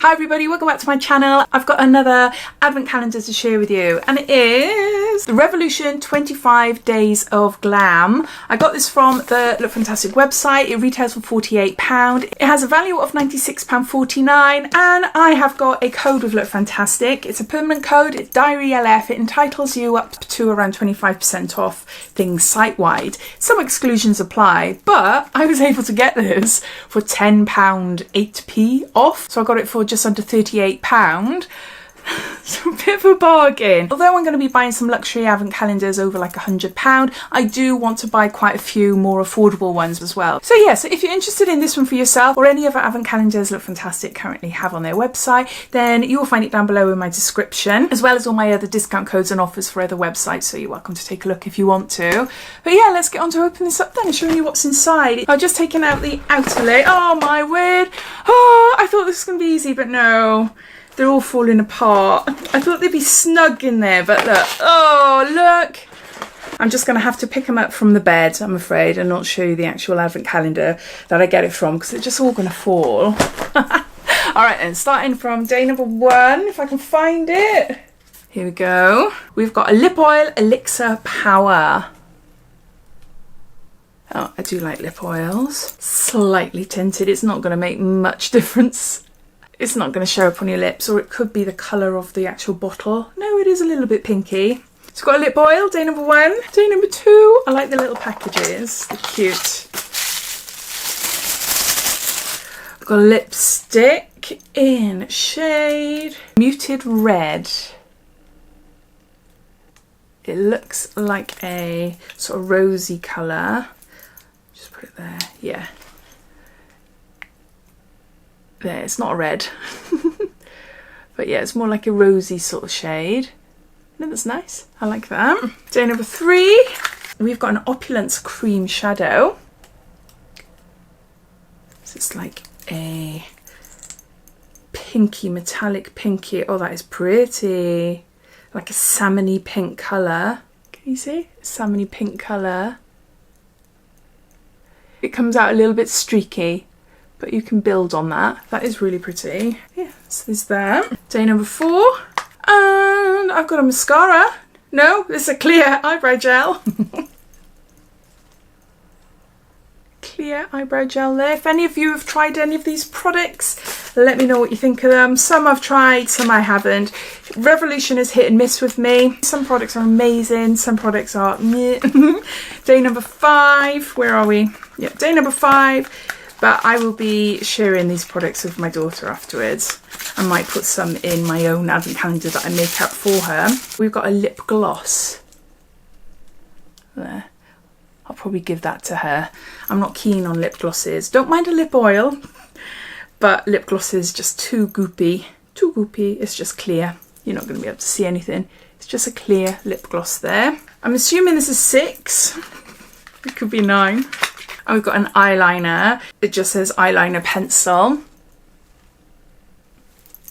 Hi everybody, welcome back to my channel. I've got another advent calendar to share with you, and it is the Revolution 25 Days of Glam. I got this from the Look Fantastic website. It retails for £48. It has a value of £96.49, and I have got a code with Look Fantastic. It's a permanent code, it's DiaryLF. It entitles you up to around 25% off things site-wide. Some exclusions apply, but I was able to get this for £10 8p off, so I got it for just under £38. So a bit of a bargain. Although I'm going to be buying some luxury advent calendars over like £100, I do want to buy quite a few more affordable ones as well. So yeah, so if you're interested in this one for yourself or any other advent calendars Look Fantastic currently have on their website, then you will find it down below in my description, as well as all my other discount codes and offers for other websites, so you're welcome to take a look if you want to. But yeah, let's get on to opening this up then and showing you what's inside. I've just taken out the outer layer. Oh my word. Oh, I thought this was going to be easy, but no. They're all falling apart. I thought they'd be snug in there, but look. Oh, look. I'm just going to have to pick them up from the bed, I'm afraid, and not show you the actual advent calendar that I get it from, because they're just all going to fall. All right, then, starting from day number 1, if I can find it. Here we go. We've got a lip oil elixir power. Oh, I do like lip oils. Slightly tinted. It's not going to make much difference. It's not going to show up on your lips, or it could be the colour of the actual bottle. No, it is a little bit pinky. It's got a lip oil, day number 1. Day number 2, I like the little packages. They're cute. I've got a lipstick in shade Muted Red. It looks like a sort of rosy colour. Just put it there, yeah. There, it's not a red. But yeah, it's more like a rosy sort of shade. No, that's nice. I like that. Day number 3, we've got an Opulence Cream Shadow. So it's like a pinky, metallic pinky. Oh, that is pretty. Like a salmony pink colour. Can you see? Salmony pink colour. It comes out a little bit streaky, but you can build on that. That is really pretty. Yeah, so there's that. Day number 4, and I've got a mascara. No, it's a clear eyebrow gel. Clear eyebrow gel there. If any of you have tried any of these products, let me know what you think of them. Some I've tried, some I haven't. Revolution is hit and miss with me. Some products are amazing, some products are meh. Day number 5, where are we? Yeah, day number 5. But I will be sharing these products with my daughter afterwards. I might put some in my own advent calendar that I make up for her. We've got a lip gloss. There. I'll probably give that to her. I'm not keen on lip glosses. Don't mind a lip oil, but lip gloss is just too goopy. Too goopy. It's just clear. You're not going to be able to see anything. It's just a clear lip gloss there. I'm assuming this is 6. It could be 9. And we've got an eyeliner. It just says eyeliner pencil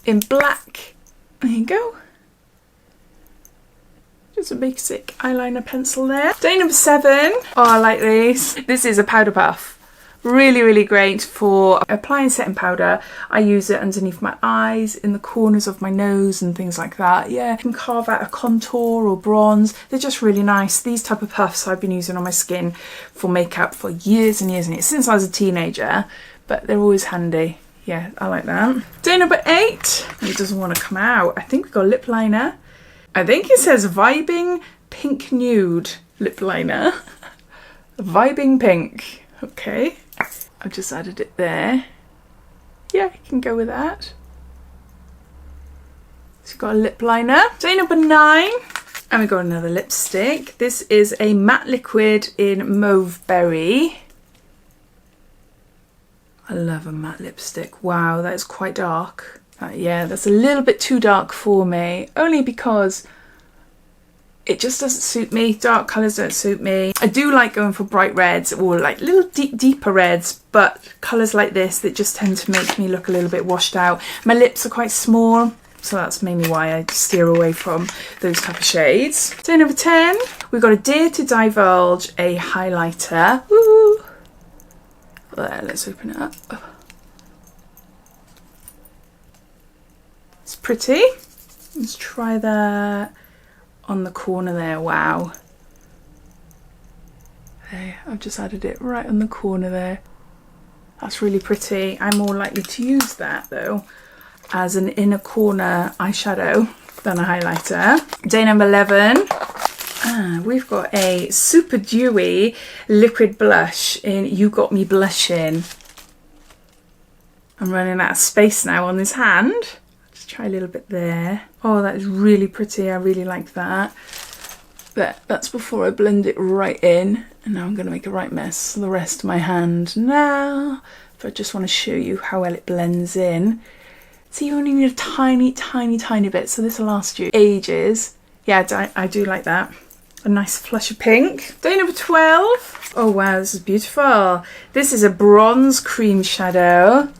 in black. There you go. Just a basic eyeliner pencil there. Day number 7. Oh, I like these. This is a powder puff. Really, really great for applying setting powder. I use it underneath my eyes, in the corners of my nose and things like that. Yeah, you can carve out a contour or bronze. They're just really nice. These type of puffs I've been using on my skin for makeup for years and years and years, since I was a teenager, but they're always handy. Yeah, I like that. Day number 8. It doesn't want to come out. I think we've got a lip liner. I think it says Vibing Pink Nude lip liner. Vibing Pink. Okay. I've just added it there. Yeah, you can go with that. So you've got a lip liner. Day number 9. And we've got another lipstick. This is a matte liquid in Mauve Berry. I love a matte lipstick. Wow, that is quite dark. Yeah, that's a little bit too dark for me. Only because it just doesn't suit me. Dark colours don't suit me. I do like going for bright reds or like little deeper reds, but colours like this that just tend to make me look a little bit washed out. My lips are quite small, so that's mainly why I steer away from those type of shades. Day number 10, we've got a Dare to Divulge a highlighter. Woo! There, let's open it up. It's pretty. Let's try that on the corner there. Wow. There, I've just added it right on the corner there. That's really pretty. I'm more likely to use that though as an inner corner eyeshadow than a highlighter. Day number 11. We've got a super dewy liquid blush in You Got Me Blushing. I'm running out of space now on this hand. Just try a little bit there. Oh, that is really pretty. I really like that. But that's before I blend it right in. And now I'm going to make a right mess of the rest of my hand now. But I just want to show you how well it blends in. So you only need a tiny, tiny, tiny bit. So this will last you ages. Yeah, I do like that. A nice flush of pink. Day number 12. Oh wow, this is beautiful. This is a bronze cream shadow.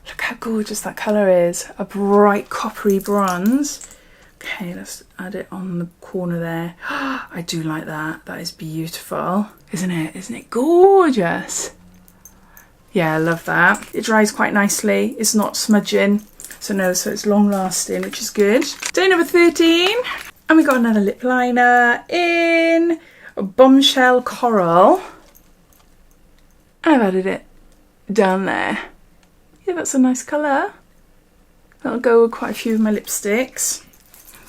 Look how gorgeous that colour is. A bright coppery bronze. Okay, let's add it on the corner there. I do like that. That is beautiful. Isn't it? Isn't it gorgeous? Yeah, I love that. It dries quite nicely. It's not smudging. So it's long lasting, which is good. Day number 13. And we got another lip liner in Bombshell Coral. I've added it down there. Yeah, that's a nice colour. That'll go with quite a few of my lipsticks.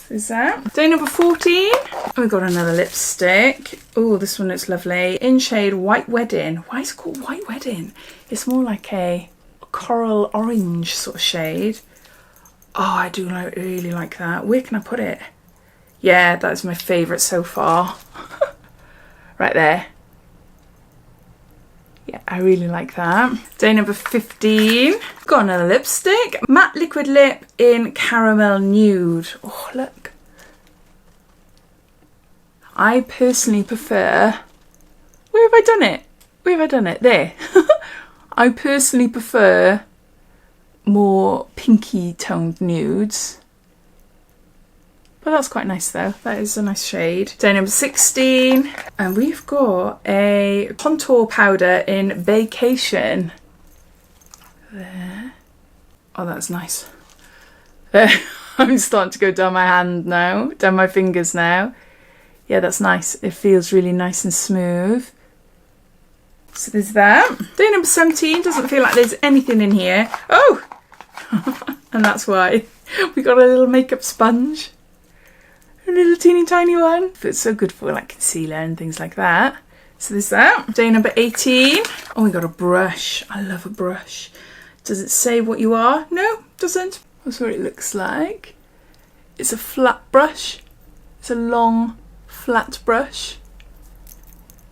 Is that? Day number 14. And we got another lipstick. Oh, this one looks lovely. In shade White Wedding. Why is it called White Wedding? It's more like a coral orange sort of shade. Oh, I do really like that. Where can I put it? Yeah, that is my favourite so far. Right there. Yeah, I really like that. Day number 15. Got another lipstick. Matte liquid lip in Caramel Nude. Oh, look. I personally prefer... Where have I done it? Where have I done it? There. I personally prefer more pinky toned nudes. But that's quite nice though. That is a nice shade. Day number 16. And we've got a contour powder in Vacation. There. Oh, that's nice. There. I'm starting to go down my hand now. Down my fingers now. Yeah, that's nice. It feels really nice and smooth. So there's that. Day number 17. Doesn't feel like there's anything in here. Oh! And that's why. We got a little makeup sponge. A little teeny tiny one. It's so good for like concealer and things like that. So there's that. Day number 18. Oh, we got a brush. I love a brush. Does it say what you are? No, doesn't. That's what it looks like. It's a flat brush. It's a long, flat brush.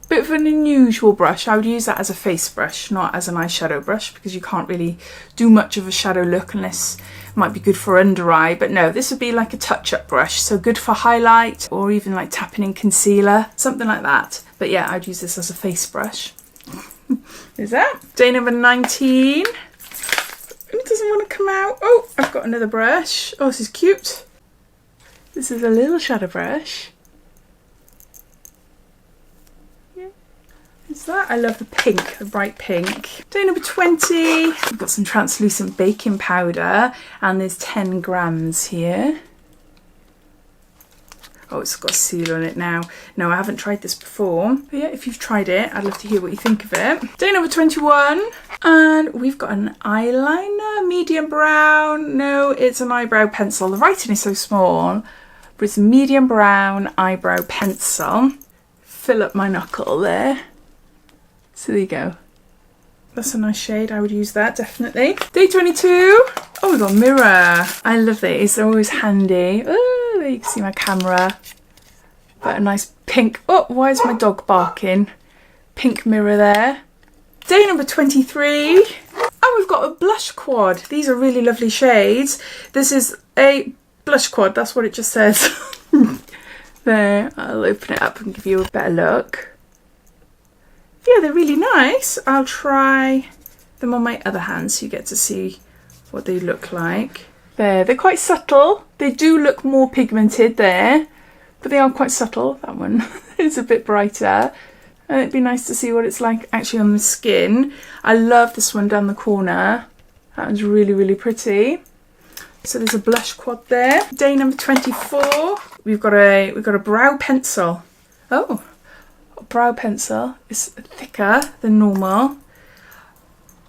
Bit of an unusual brush. I would use that as a face brush, not as an eyeshadow brush, because you can't really do much of a shadow look unless it might be good for under eye. But no, this would be like a touch-up brush, so good for highlight or even like tapping in concealer, something like that. But yeah, I'd use this as a face brush. Is that? Day number 19. It doesn't want to come out. Oh, I've got another brush. Oh, this is cute. This is a little shadow brush. Is that? I love the pink, the bright pink. Day number 20. We've got some translucent baking powder and there's 10 grams here. Oh, it's got a seal on it now. No, I haven't tried this before. But yeah, if you've tried it, I'd love to hear what you think of it. Day number 21. And we've got an eyeliner, medium brown. No, it's an eyebrow pencil. The writing is so small, but it's a medium brown eyebrow pencil. Fill up my knuckle there. So there you go. That's a nice shade. I would use that, definitely. Day 22. Oh, we've got a mirror. I love these. They're always handy. Oh, there you can see my camera. But a nice pink... Oh, why is my dog barking? Pink mirror there. Day number 23. And we've got a blush quad. These are really lovely shades. This is a blush quad. That's what it just says. There. I'll open it up and give you a better look. Yeah, they're really nice. I'll try them on my other hand so you get to see what they look like. There, they're quite subtle. They do look more pigmented there, but they are quite subtle. That one is a bit brighter. And it'd be nice to see what it's like actually on the skin. I love this one down the corner. That one's really, really pretty. So there's a blush quad there. Day number 24. We've got a brow pencil. Oh, a brow pencil is thicker than normal.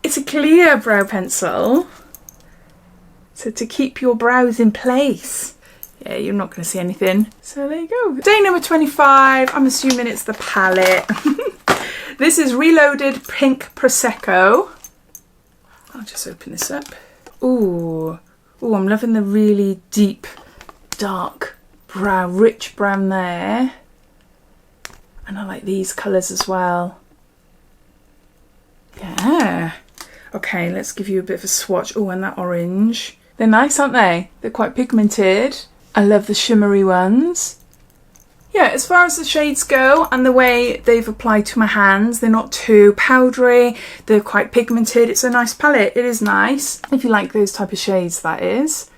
It's a clear brow pencil. So to keep your brows in place. Yeah, you're not going to see anything. So there you go. Day number 25. I'm assuming it's the palette. This is Reloaded Pink Prosecco. I'll just open this up. Ooh. Ooh, I'm loving the really deep, dark brown, rich brown there. And I like these colours as well. Yeah. Okay, let's give you a bit of a swatch. Oh, and that orange. They're nice, aren't they? They're quite pigmented. I love the shimmery ones. Yeah, as far as the shades go and the way they've applied to my hands, they're not too powdery. They're quite pigmented. It's a nice palette. It is nice. If you like those type of shades, that is.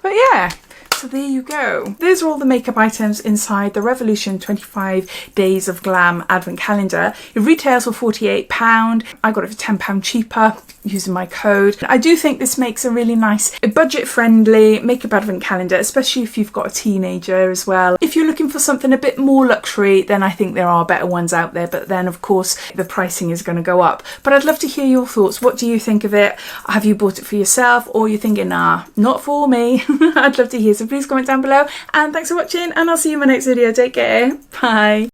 But yeah. So there you go. These are all the makeup items inside the Revolution 25 Days of Glam Advent Calendar. It retails for £48. I got it for £10 cheaper using my code. I do think this makes a really nice budget-friendly makeup advent calendar, especially if you've got a teenager as well. If you're looking for something a bit more luxury, then I think there are better ones out there, but then of course the pricing is going to go up. But I'd love to hear your thoughts. What do you think of it? Have you bought it for yourself, or you're thinking, nah, not for me? I'd love to hear, so please comment down below, and thanks for watching, and I'll see you in my next video. Take care. Bye.